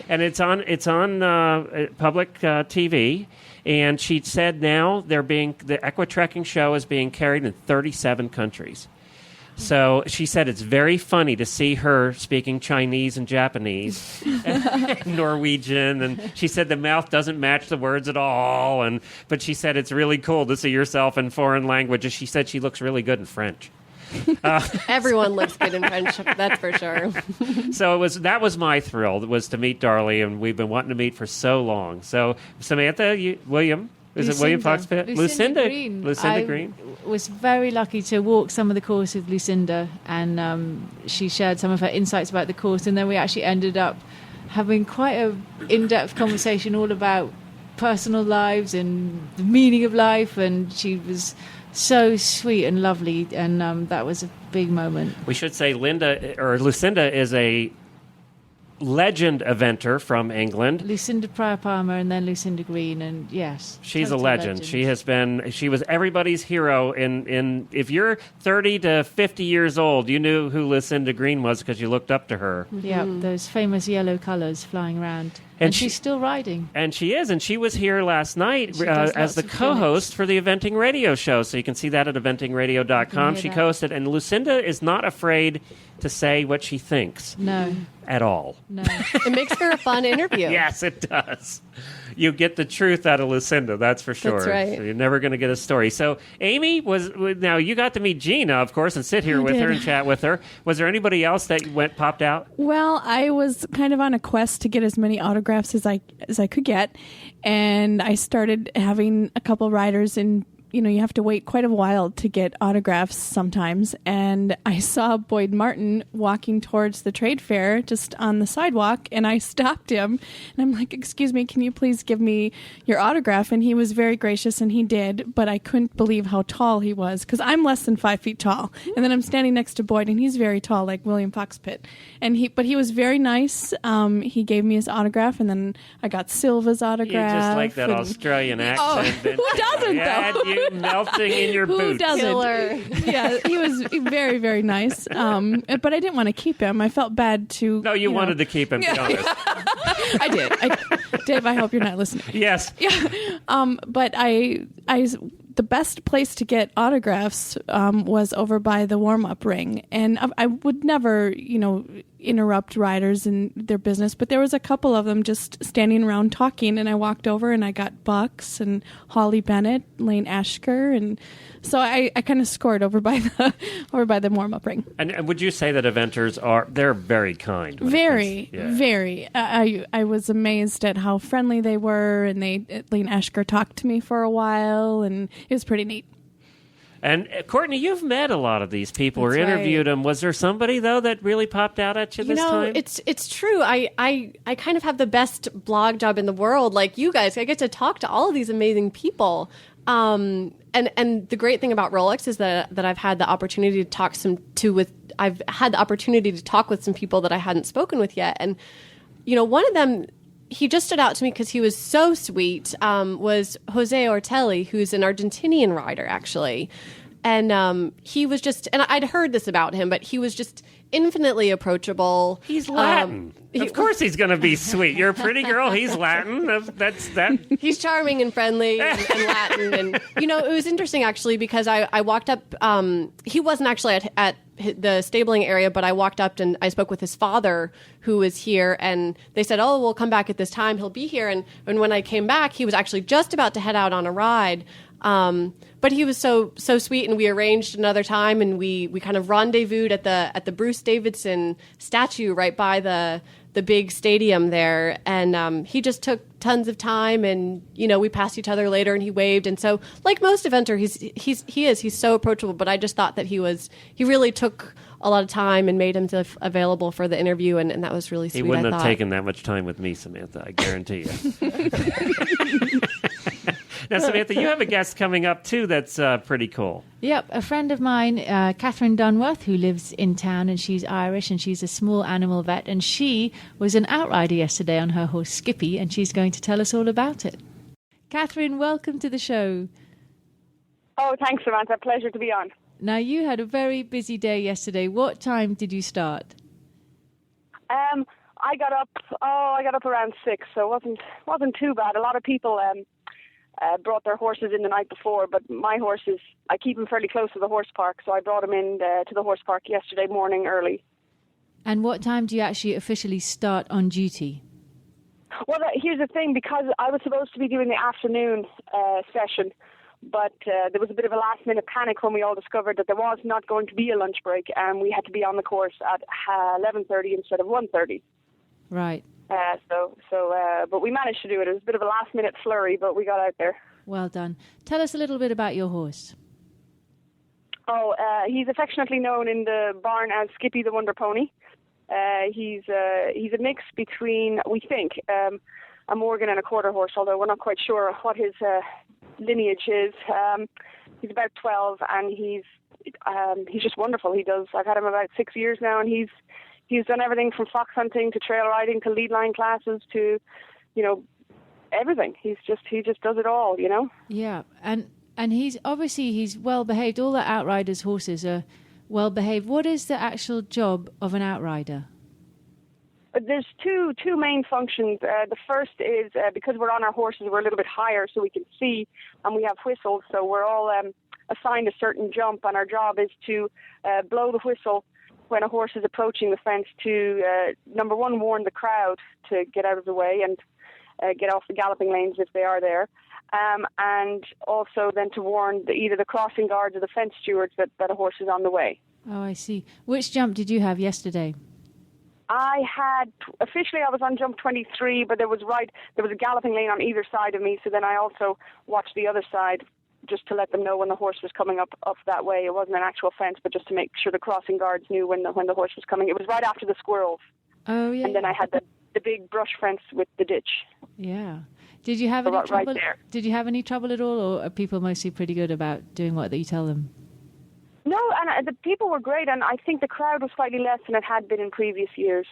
and it's on public TV. And she said now the Equitrekking show is being carried in 37 countries. So she said it's very funny to see her speaking Chinese and Japanese and Norwegian. And she said the mouth doesn't match the words at all. But she said it's really cool to see yourself in foreign languages. She said she looks really good in French. Everyone looks good in French, that's for sure. So that was my thrill, was to meet Darlie, and we've been wanting to meet for so long. So Samantha, William, is it William Foxpitt? Lucinda Green. Lucinda Green. I was very lucky to walk some of the course with Lucinda, and she shared some of her insights about the course, and then we actually ended up having quite a in-depth conversation all about personal lives and the meaning of life, and she was so sweet and lovely, and that was a big moment. We should say Lucinda is a legend eventer from England. Lucinda Pryor-Palmer and then Lucinda Green, and yes, she's a legend. She was everybody's hero in if you're 30 to 50 years old, you knew who Lucinda Green was because you looked up to her. Yeah, those famous yellow colors flying around. And she's still riding. And she is. And she was here last night as the co-host for the Eventing Radio show. So you can see that at eventingradio.com. She co-hosted. And Lucinda is not afraid to say what she thinks. No. At all. No. It makes for a fun interview. Yes, it does. You get the truth out of Lucinda, that's for sure. That's right. So you're never going to get a story. So Amy now you got to meet Gina, of course, and sit here with her and chat with her. Was there anybody else that popped out? Well, I was kind of on a quest to get as many autographs as I could get, and I started having a couple riders in. You have to wait quite a while to get autographs sometimes. And I saw Boyd Martin walking towards the trade fair just on the sidewalk, and I stopped him. And I'm like, "Excuse me, can you please give me your autograph?" And he was very gracious, and he did. But I couldn't believe how tall he was, because I'm less than 5 feet tall. And then I'm standing next to Boyd, and he's very tall, like William Foxpitt. But he was very nice. He gave me his autograph, and then I got Silva's autograph. You just like that Australian accent. Who doesn't, though? You melting in your boots. Who doesn't? Killer. Yeah, he was very, very nice. But I didn't want to keep him. I felt bad to. No, you wanted to keep him, be honest. I did. Dave, I hope you're not listening. Yes. Yeah. But the best place to get autographs was over by the warm-up ring. And I would never, interrupt riders in their business, but there was a couple of them just standing around talking, and I walked over and I got Bucks and Holly Bennett, Lane Ashker, and so I kind of scored over by the warm-up ring. And would you say that eventers they're very kind? Very. I was amazed at how friendly they were, and Lane Ashker talked to me for a while, and it was pretty neat. And Courtney, you've met a lot of these people or That's interviewed right. them. Was there somebody though that really popped out at you this time? It's true. I kind of have the best blog job in the world, like you guys. I get to talk to all of these amazing people. And the great thing about Rolex is that I've had the opportunity to talk I've had the opportunity to talk with some people that I hadn't spoken with yet. And one of them, he just stood out to me because he was so sweet, was Jose Ortelli, who's an Argentinian rider, actually. And he was and I'd heard this about him, but he was just infinitely approachable. He's Latin. Of course he's going to be sweet. You're a pretty girl. He's Latin. That's that. He's charming and friendly and Latin. And, it was interesting, actually, because I walked up. He wasn't actually at the stabling area, but I walked up and I spoke with his father, who was here, and they said, "Oh, we'll come back at this time. He'll be here." And when I came back, he was actually just about to head out on a ride. But he was so sweet, and we arranged another time, and we kind of rendezvoused at the Bruce Davidson statue right by the big stadium there, and he just took tons of time, and we passed each other later, and he waved, and so like most eventer, he's so approachable. But I just thought that he really took a lot of time and made himself available for the interview, and that was really sweet. He wouldn't have taken that much time with me, Samantha. I guarantee you. Now, Samantha, you have a guest coming up, too, that's pretty cool. Yep, a friend of mine, Catherine Dunworth, who lives in town, and she's Irish, and she's a small animal vet, and she was an outrider yesterday on her horse Skippy, and she's going to tell us all about it. Catherine, welcome to the show. Oh, thanks, Samantha. Pleasure to be on. Now, you had a very busy day yesterday. What time did you start? I got up around 6, so it wasn't too bad. A lot of people brought their horses in the night before, but my horses, I keep them fairly close to the horse park, so I brought them in to the horse park yesterday morning early. And what time do you actually officially start on duty? Well, here's the thing, because I was supposed to be doing the afternoon session, but there was a bit of a last-minute panic when we all discovered that there was not going to be a lunch break, and we had to be on the course at 11:30 instead of 1:30. Right. But we managed to do it. It was a bit of a last-minute flurry, but we got out there. Well done. Tell us a little bit about your horse. Oh, he's affectionately known in the barn as Skippy the Wonder Pony. He's a mix between, we think, a Morgan and a quarter horse, although we're not quite sure what his lineage is. He's about 12, and he's just wonderful. I've had him about 6 years now, and he's done everything from fox hunting to trail riding to lead line classes to, everything. He just does it all, Yeah, and he's well behaved. All the outriders' horses are well behaved. What is the actual job of an outrider? There's two main functions. The first is because we're on our horses, we're a little bit higher so we can see, and we have whistles, so we're all assigned a certain jump, and our job is to blow the whistle when a horse is approaching the fence to, number one, warn the crowd to get out of the way and get off the galloping lanes if they are there, and also then to warn either the crossing guards or the fence stewards that a horse is on the way. Oh, I see. Which jump did you have yesterday? I was on jump 23, but there was a galloping lane on either side of me, so then I also watched the other side just to let them know when the horse was coming up that way. It wasn't an actual fence, but just to make sure the crossing guards knew when the horse was coming. It was right after the squirrels. Oh, yeah. And then I had the big brush fence with the ditch. Yeah. Did you have any trouble? Right there. Did you have any trouble at all, or are people mostly pretty good about doing what you tell them? No, and the people were great, and I think the crowd was slightly less than it had been in previous years.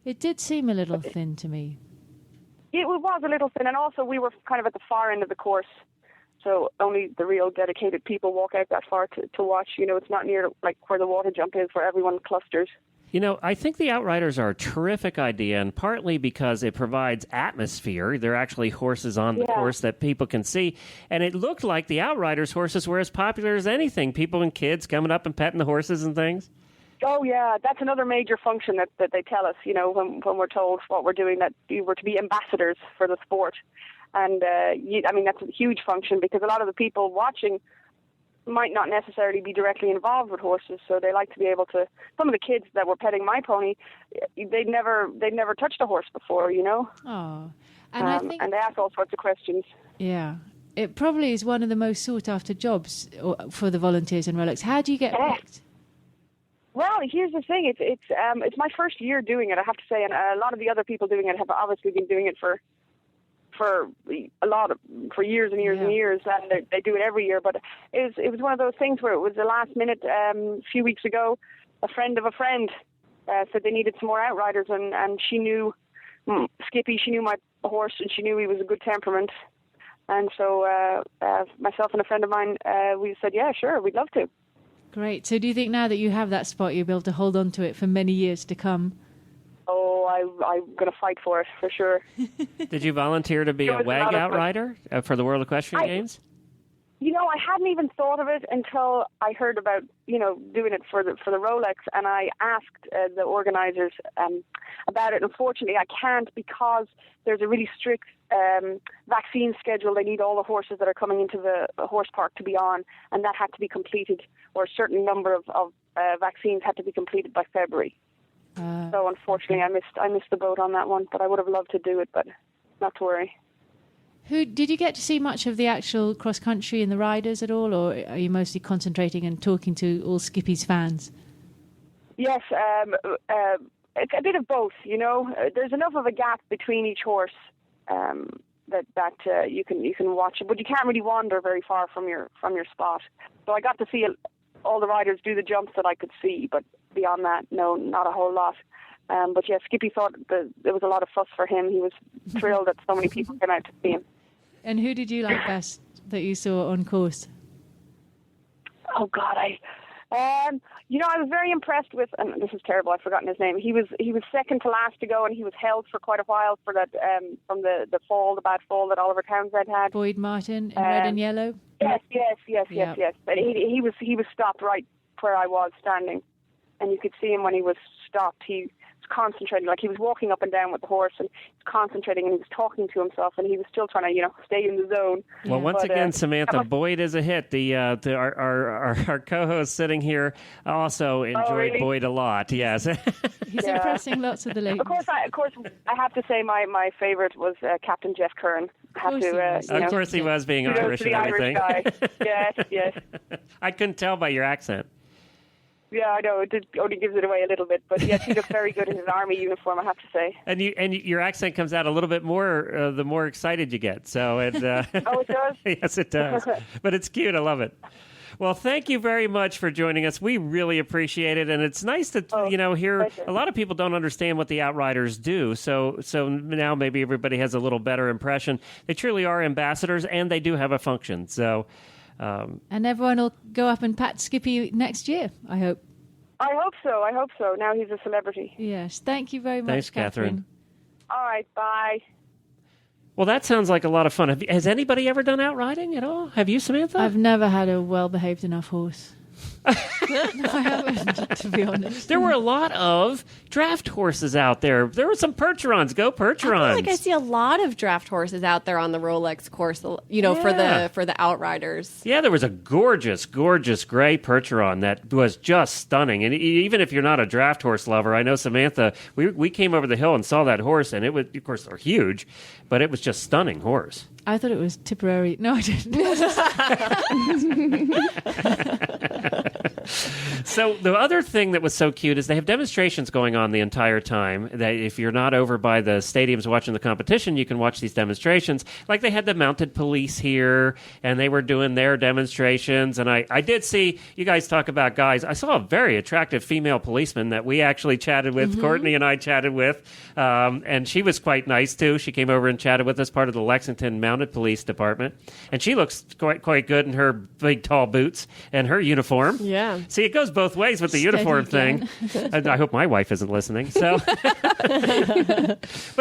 It did seem a little thin to me. It was a little thin, and also we were kind of at the far end of the course, so only the real dedicated people walk out that far to watch. It's not near like where the water jump is, where everyone clusters. I think the Outriders are a terrific idea, and partly because it provides atmosphere. They're actually horses on the course that people can see. And it looked like the Outriders horses were as popular as anything. People and kids coming up and petting the horses and things. Oh, yeah. That's another major function that they tell us, when we're told what we're doing, that you were to be ambassadors for the sport. And, that's a huge function because a lot of the people watching might not necessarily be directly involved with horses, so they like to be able to. Some of the kids that were petting my pony, they'd never touched a horse before, Oh, and and they ask all sorts of questions. Yeah, it probably is one of the most sought after jobs for the volunteers in Rolex. How do you get picked? Well, here's the thing: it's my first year doing it, I have to say, and a lot of the other people doing it have obviously been doing it for years and years and years, and they do it every year. But it was one of those things where it was the last minute. A few weeks ago, a friend of a friend said they needed some more outriders, and she knew Skippy. She knew my horse, and she knew he was a good temperament. And so myself and a friend of mine, we said, yeah, sure, we'd love to. Great. So do you think now that you have that spot, you'll be able to hold on to it for many years to come? Oh, I'm going to fight for it, for sure. Did you volunteer to be a WAG outrider for the World Equestrian Games? I hadn't even thought of it until I heard about, doing it for the Rolex, and I asked the organizers about it. Unfortunately, I can't because there's a really strict vaccine schedule. They need all the horses that are coming into the horse park to be on, and that had to be completed, or a certain number of vaccines had to be completed by February. So unfortunately, I missed the boat on that one, but I would have loved to do it, but not to worry. Did you get to see much of the actual cross country and the riders at all, or are you mostly concentrating and talking to all Skippy's fans? Yes, it's a bit of both. There's enough of a gap between each horse that you can watch it, but you can't really wander very far from your spot. So I got to see all the riders do the jumps that I could see, but beyond that, no, not a whole lot. But yeah, Skippy thought there was a lot of fuss for him. He was thrilled that so many people came out to see him. And who did you like best that you saw on course? oh God, I was very impressed with, and this is terrible, I've forgotten his name. He was second to last to go, and he was held for quite a while for that from the bad fall that Oliver Townsend had. Boyd Martin in red and yellow. Yes. Yep. But he was stopped right where I was standing, and you could see him when he was stopped. He was concentrating, like he was walking up and down with the horse, and concentrating, and he was talking to himself, and he was still trying to, stay in the zone. Well, once again, Samantha, Boyd is a hit. Our co-host sitting here also enjoyed Boyd a lot. Yes, he's impressing lots of the ladies. Of course, I have to say my favorite was Captain Jeff Curran. Of course, he was being Irish and everything. Irish guy. Yes. I couldn't tell by your accent. Yeah, I know. It only gives it away a little bit. But yes, he looked very good in his army uniform, I have to say. And your accent comes out a little bit more the more excited you get. So oh, it does? Yes, it does. But it's cute. I love it. Well, thank you very much for joining us. We really appreciate it, and it's nice to hear. Pleasure. A lot of people don't understand what the Outriders do, so now maybe everybody has a little better impression. They truly are ambassadors, and they do have a function. So, and everyone will go up and pat Skippy next year, I hope. I hope so. Now he's a celebrity. Yes. Thank you very much, Thanks, Catherine. All right. Bye. Well, that sounds like a lot of fun. Has anybody ever done outriding at all? Have you, Samantha? I've never had a well-behaved enough horse. No, I haven't, to be honest. There were a lot of draft horses out there. There were some Percherons. Go Percherons. I feel like I see a lot of draft horses out there on the Rolex course, for the Outriders. Yeah, there was a gorgeous, gorgeous gray Percheron that was just stunning. And even if you're not a draft horse lover, I know, Samantha, we came over the hill and saw that horse, and it was, of course, they're huge, but it was just stunning horse. I thought it was Tipperary. No, I didn't. So the other thing that was so cute is they have demonstrations going on the entire time. That if you're not over by the stadiums watching the competition, you can watch these demonstrations. Like they had the mounted police here, and they were doing their demonstrations. And I did see, you guys talk about guys, I saw a very attractive female policeman that we actually chatted with, Courtney and I chatted with, and she was quite nice too. She came over and chatted with us, part of the Lexington Mounted Police Department, and she looks quite good in her big tall boots and her uniform. Yeah. See, it goes both ways with the uniform thing. I hope my wife isn't listening. So, but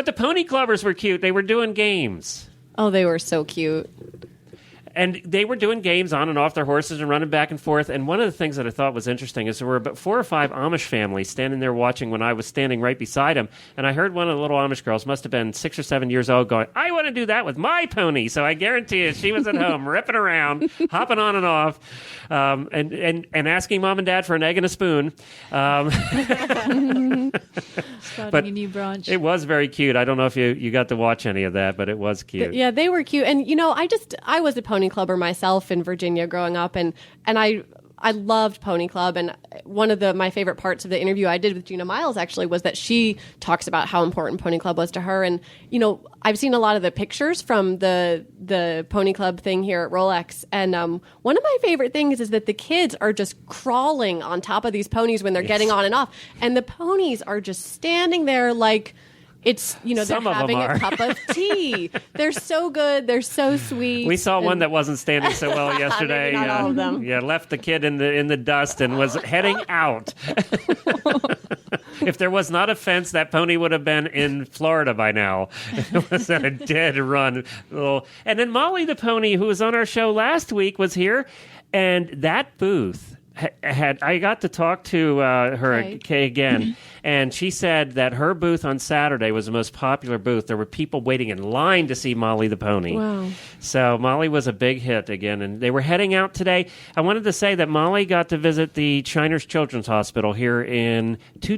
the pony clubbers were cute. They were doing games. Oh, they were so cute. And they were doing games on and off their horses and running back and forth. And one of the things that I thought was interesting is there were about 4 or 5 Amish families standing there watching when I was standing right beside them. And I heard one of the little Amish girls, must have been 6 or 7 years old, going, "I want to do that with my pony." So I guarantee you she was at home ripping around, hopping on and off, and asking mom and dad for an egg and a spoon. Starting a new branch. It was very cute. I don't know if you got to watch any of that, but it was cute. Yeah, they were cute. And, I was a pony clubber myself in Virginia growing up, and I loved Pony Club. And one of my favorite parts of the interview I did with Gina Miles actually was that she talks about how important Pony Club was to her. And, I've seen a lot of the pictures from the Pony Club thing here at Rolex. And one of my favorite things is that the kids are just crawling on top of these ponies when they're getting on and off. And the ponies are just standing there like... It's, they're having a cup of tea. They're so good. They're so sweet. We saw one that wasn't standing so well yesterday. Maybe not all of them. Yeah, left the kid in the dust and was heading out. If there was not a fence, that pony would have been in Florida by now. It was at a dead run. And then Molly the pony, who was on our show last week, was here. And that booth... I got to talk to her, Kay, again, and she said that her booth on Saturday was the most popular booth. There were people waiting in line to see Molly the pony. Wow. So Molly was a big hit again, and they were heading out today. I wanted to say that Molly got to visit the Shriners Children's Hospital here in 2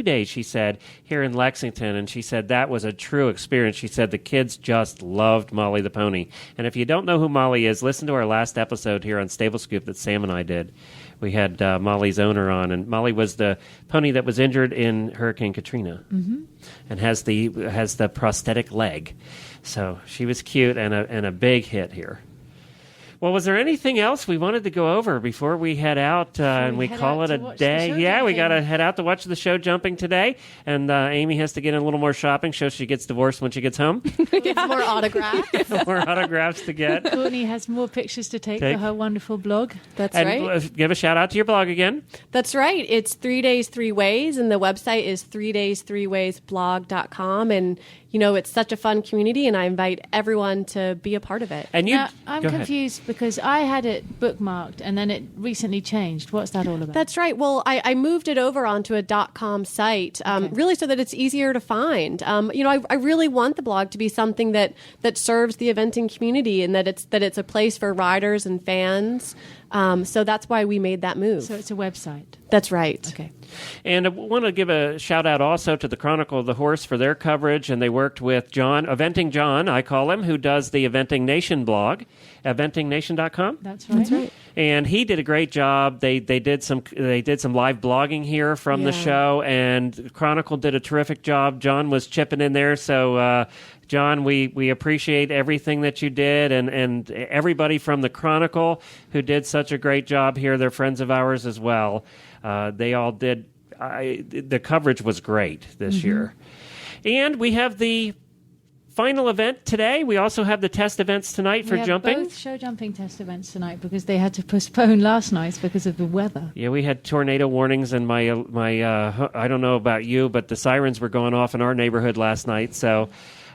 days, she said, here in Lexington, and she said that was a true experience. She said the kids just loved Molly the pony. And if you don't know who Molly is, listen to our last episode here on Stable Scoop that Sam and I did. We had Molly's owner on, and Molly was the pony that was injured in Hurricane Katrina, and has the prosthetic leg. So she was cute and a big hit here. Well, was there anything else we wanted to go over before we head out and we head call out it to a watch the day? show Yeah, we jumping. got to head out to watch the show jumping today. And Amy has to get in a little more shopping so she gets divorced when she gets home. More autographs. More autographs to get. Courtney has more pictures to take for her wonderful blog. That's And right. give a shout out to your blog again. That's right. It's 3 Days, 3 Ways, and the website is 3days3waysblog.com. And, you know, it's such a fun community, and I invite everyone to be a part of it. And you, Now, I'm go ahead. confused because I had it bookmarked and then it recently changed. What's that all about? That's right. Well, I moved it over onto a .com site, really so that it's easier to find. You know, I really want the blog to be something that serves the eventing community, and that it's a place for riders and fans. So that's why we made that move. So it's a website. That's right. Okay. And I want to give a shout out also to the Chronicle of the Horse for their coverage. And they worked with John, Eventing John, I call him, who does the Eventing Nation blog, eventingnation.com. That's right. That's right. And he did a great job. They did some live blogging here from the show, and Chronicle did a terrific job. John was chipping in there, so John, we appreciate everything that you did, and everybody from the Chronicle who did such a great job here. They're friends of ours as well. They all did. The coverage was great this year, and we have the final event today. We also have the test events tonight for We have jumping. both show jumping test events tonight because they had to postpone last night because of the weather. Yeah, we had tornado warnings, and my I don't know about you, but the sirens were going off in our neighborhood last night. So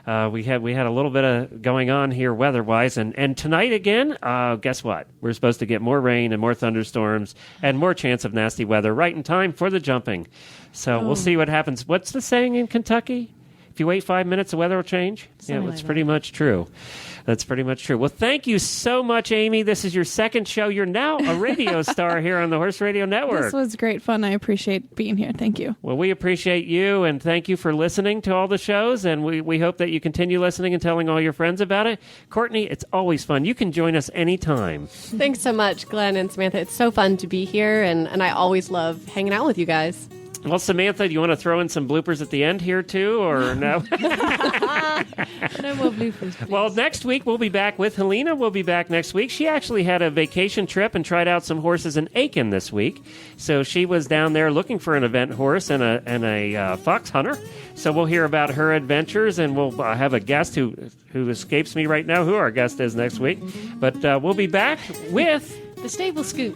we had a little bit of going on here weather-wise, and tonight again, guess what? We're supposed to get more rain and more thunderstorms and more chance of nasty weather right in time for the jumping. So we'll see what happens. What's the saying in Kentucky? If you wait 5 minutes, the weather will change. Something That's like pretty much true. That's pretty much true. Well, thank you so much, Amy. This is your second show. You're now a radio star here on the Horse Radio Network. This was great fun. I appreciate being here. Thank you. Well, we appreciate you, and thank you for listening to all the shows, and we hope that you continue listening and telling all your friends about it. Courtney, it's always fun. You can join us anytime. Thanks so much, Glenn and Samantha. It's so fun to be here, and I always love hanging out with you guys. Well, Samantha, do you want to throw in some bloopers at the end here, too, or no? No more bloopers, please. Well, next week we'll be back with Helena. We'll be back next week. She actually had a vacation trip and tried out some horses in Aiken this week. So she was down there looking for an event horse and a fox hunter. So we'll hear about her adventures, and we'll have a guest who escapes me right now who our guest is next week. But we'll be back with The Stable Scoop.